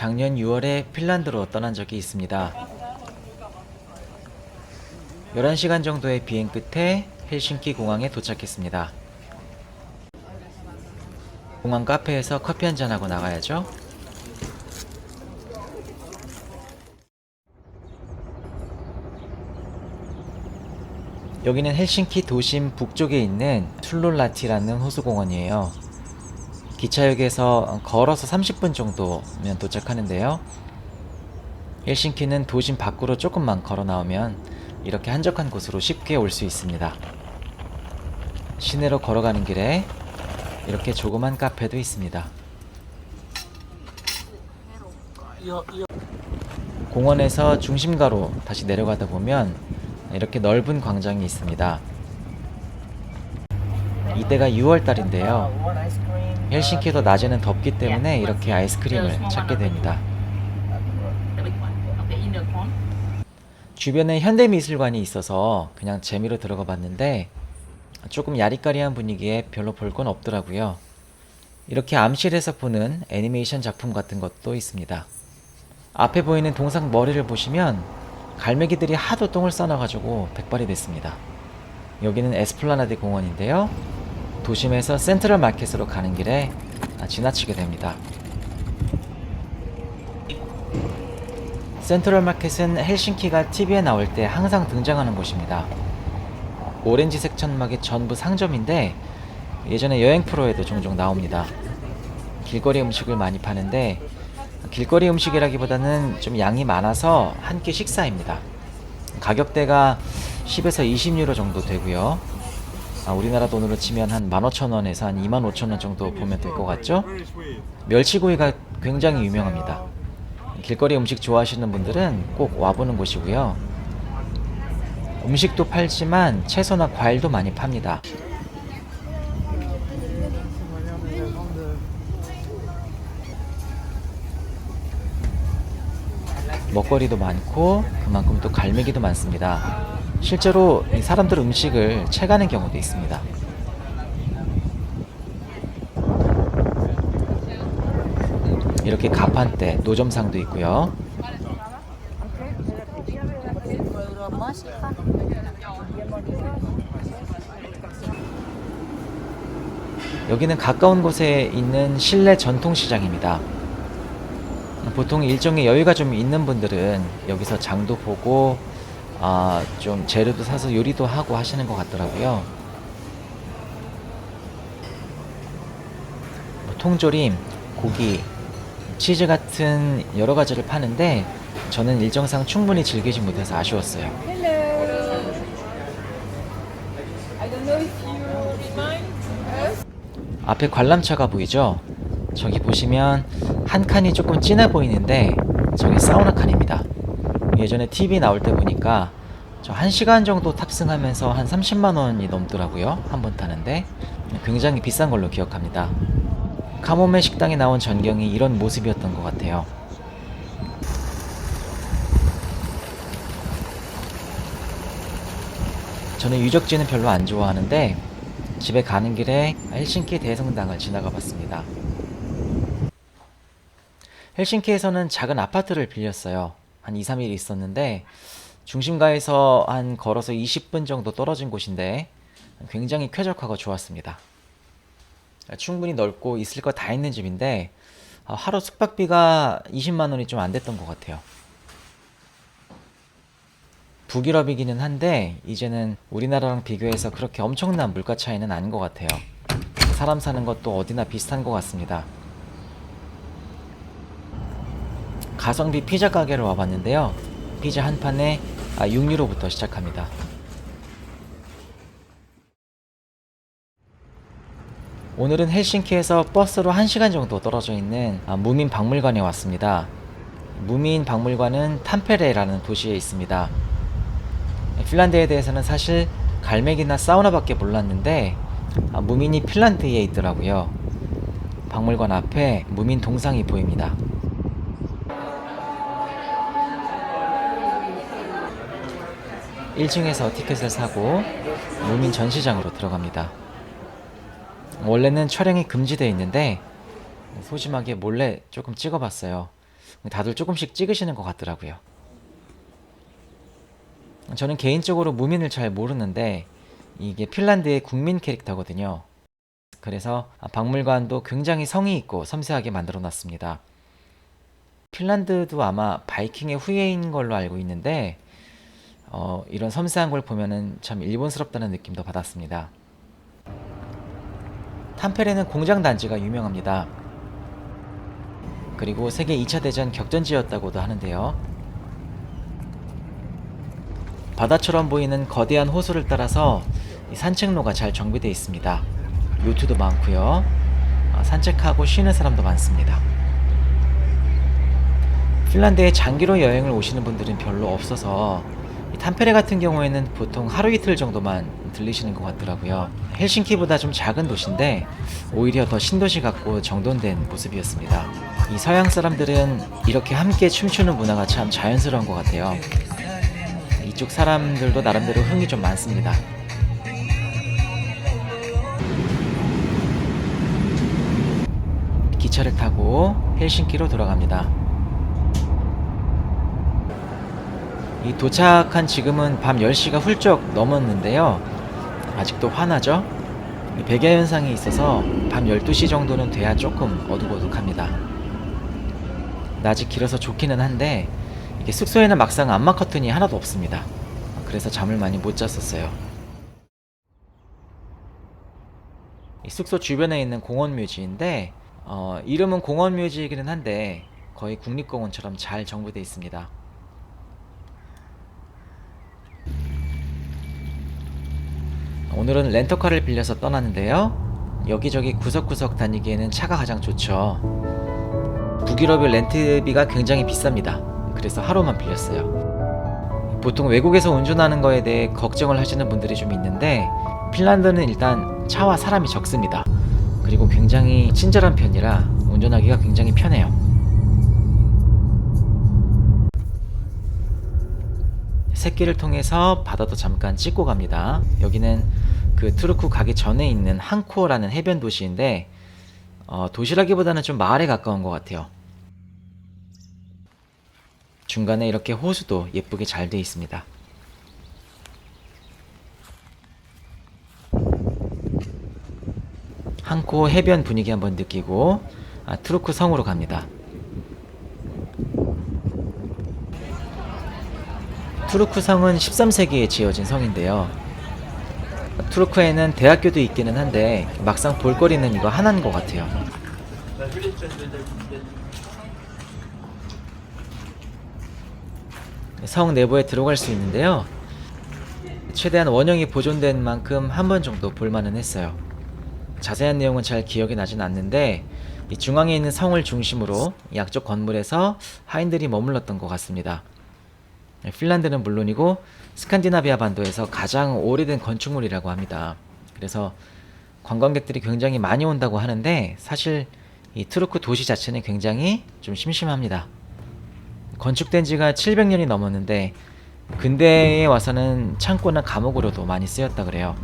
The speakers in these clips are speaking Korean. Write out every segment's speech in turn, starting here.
작년 6월에 핀란드로 떠난 적이 있습니다. 11시간 정도의 비행 끝에 헬싱키 공항에 도착했습니다. 공항 카페에서 커피 한잔하고 나가야죠. 여기는 헬싱키 도심 북쪽에 있는 툴룰라티라는 호수공원이에요. 기차역에서 걸어서 30분 정도면 도착하는데요. 헬싱키는 도심 밖으로 조금만 걸어 나오면 이렇게 한적한 곳으로 쉽게 올 수 있습니다. 시내로 걸어가는 길에 이렇게 조그만 카페도 있습니다. 공원에서 중심가로 다시 내려가다 보면 이렇게 넓은 광장이 있습니다. 이때가 6월달인데요. 헬싱키도 낮에는 덥기 때문에 이렇게 아이스크림을 찾게 됩니다. 주변에 현대미술관이 있어서 그냥 재미로 들어가 봤는데 조금 야리까리한 분위기에 별로 볼 건 없더라고요. 이렇게 암실에서 보는 애니메이션 작품 같은 것도 있습니다. 앞에 보이는 동상 머리를 보시면 갈매기들이 하도 똥을 싸놔가지고 백발이 됐습니다. 여기는 에스플라나데 공원인데요. 도심에서 센트럴 마켓으로 가는 길에 지나치게 됩니다. 센트럴 마켓은 헬싱키가 TV에 나올 때 항상 등장하는 곳입니다. 오렌지색 천막이 전부 상점인데 예전에 여행 프로에도 종종 나옵니다. 길거리 음식을 많이 파는데 길거리 음식이라기보다는 좀 양이 많아서 한 끼 식사입니다. 가격대가 10에서 20유로 정도 되고요. 우리나라 돈으로 치면 한 15,000원에서 한 25,000원 정도 보면 될 것 같죠? 멸치구이가 굉장히 유명합니다. 길거리 음식 좋아하시는 분들은 꼭 와보는 곳이고요. 음식도 팔지만 채소나 과일도 많이 팝니다. 먹거리도 많고 그만큼 또 갈매기도 많습니다. 실제로 이 사람들 음식을 채가는 경우도 있습니다. 이렇게 가판대, 노점상도 있고요. 여기는 가까운 곳에 있는 실내 전통시장입니다. 보통 일정의 여유가 좀 있는 분들은 여기서 장도 보고 좀 재료도 사서 요리도 하고 하시는 것 같더라고요. 통조림, 고기, 치즈 같은 여러 가지를 파는데 저는 일정상 충분히 즐기지 못해서 아쉬웠어요. 앞에 관람차가 보이죠? 저기 보시면 한 칸이 조금 진해 보이는데 저기 사우나 칸입니다. 예전에 TV 나올 때 보니까 저 1시간 정도 탑승하면서 한 30만 원이 넘더라고요. 한 번 타는데 굉장히 비싼 걸로 기억합니다. 카모메 식당에 나온 전경이 이런 모습이었던 것 같아요. 저는 유적지는 별로 안 좋아하는데 집에 가는 길에 헬싱키 대성당을 지나가 봤습니다. 헬싱키에서는 작은 아파트를 빌렸어요. 한 2, 3일 있었는데 중심가에서 한 걸어서 20분 정도 떨어진 곳인데 굉장히 쾌적하고 좋았습니다. 충분히 넓고 있을 거 다 있는 집인데 하루 숙박비가 20만 원이 좀 안 됐던 것 같아요. 북유럽이기는 한데 이제는 우리나라랑 비교해서 그렇게 엄청난 물가 차이는 아닌 것 같아요. 사람 사는 것도 어디나 비슷한 것 같습니다. 가성비 피자 가게로 와봤는데요. 피자 한 판에 6유로부터 시작합니다. 오늘은 헬싱키에서 버스로 1시간 정도 떨어져 있는 무민 박물관에 왔습니다. 무민 박물관은 탐페레라는 도시에 있습니다. 핀란드에 대해서는 사실 갈매기나 사우나밖에 몰랐는데 무민이 핀란드에 있더라고요. 박물관 앞에 무민 동상이 보입니다. 1층에서 티켓을 사고 무민 전시장으로 들어갑니다. 원래는 촬영이 금지되어 있는데 소심하게 몰래 조금 찍어봤어요. 다들 조금씩 찍으시는 것 같더라고요. 저는 개인적으로 무민을 잘 모르는데 이게 핀란드의 국민 캐릭터거든요. 그래서 박물관도 굉장히 성의 있고 섬세하게 만들어 놨습니다. 핀란드도 아마 바이킹의 후예인 걸로 알고 있는데 이런 섬세한 걸 보면은 참 일본스럽다는 느낌도 받았습니다. 탐페레는 공장 단지가 유명합니다. 그리고 세계 2차 대전 격전지였다고도 하는데요. 바다처럼 보이는 거대한 호수를 따라서 산책로가 잘 정비되어 있습니다. 요트도 많고요. 산책하고 쉬는 사람도 많습니다. 핀란드에 장기로 여행을 오시는 분들은 별로 없어서 탐페레 같은 경우에는 보통 하루 이틀 정도만 들리시는 것 같더라고요. 헬싱키보다 좀 작은 도시인데 오히려 더 신도시 같고 정돈된 모습이었습니다. 이 서양 사람들은 이렇게 함께 춤추는 문화가 참 자연스러운 것 같아요. 이쪽 사람들도 나름대로 흥이 좀 많습니다. 기차를 타고 헬싱키로 돌아갑니다. 이 도착한 지금은 밤 10시가 훌쩍 넘었는데요. 아직도 환하죠? 백야 현상이 있어서 밤 12시 정도는 돼야 조금 어둑어둑합니다. 낮이 길어서 좋기는 한데 이게 숙소에는 막상 암막 커튼이 하나도 없습니다. 그래서 잠을 많이 못 잤었어요. 이 숙소 주변에 있는 공원 묘지인데 이름은 공원 묘지이기는 한데 거의 국립공원처럼 잘 정비되어 있습니다. 오늘은 렌터카를 빌려서 떠났는데요. 여기저기 구석구석 다니기에는 차가 가장 좋죠. 북유럽의 렌트비가 굉장히 비쌉니다. 그래서 하루만 빌렸어요. 보통 외국에서 운전하는 거에 대해 걱정을 하시는 분들이 좀 있는데 핀란드는 일단 차와 사람이 적습니다. 그리고 굉장히 친절한 편이라 운전하기가 굉장히 편해요. 새길을 통해서 바다도 잠깐 찍고 갑니다. 여기는 그 투르쿠 가기 전에 있는 한코라는 해변 도시인데 도시라기보다는 좀 마을에 가까운 것 같아요. 중간에 이렇게 호수도 예쁘게 잘 되어 있습니다. 한코 해변 분위기 한번 느끼고 투르쿠 성으로 갑니다. 투르쿠 성은 13세기에 지어진 성인데요. 투르크에는 대학교도 있기는 한데 막상 볼거리는 이거 하나인 것 같아요. 성 내부에 들어갈 수 있는데요. 최대한 원형이 보존된 만큼 한 번 정도 볼만은 했어요. 자세한 내용은 잘 기억이 나진 않는데 이 중앙에 있는 성을 중심으로 양쪽 건물에서 하인들이 머물렀던 것 같습니다. 핀란드는 물론이고 스칸디나비아 반도에서 가장 오래된 건축물이라고 합니다. 그래서 관광객들이 굉장히 많이 온다고 하는데 사실 이 투르크 도시 자체는 굉장히 좀 심심합니다. 건축된 지가 700년이 넘었는데 근대에 와서는 창고나 감옥으로도 많이 쓰였다 그래요.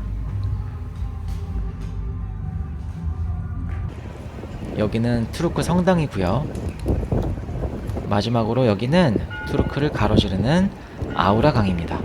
여기는 투르크 성당이고요. 마지막으로 여기는 투르크를 가로지르는 아우라 강입니다.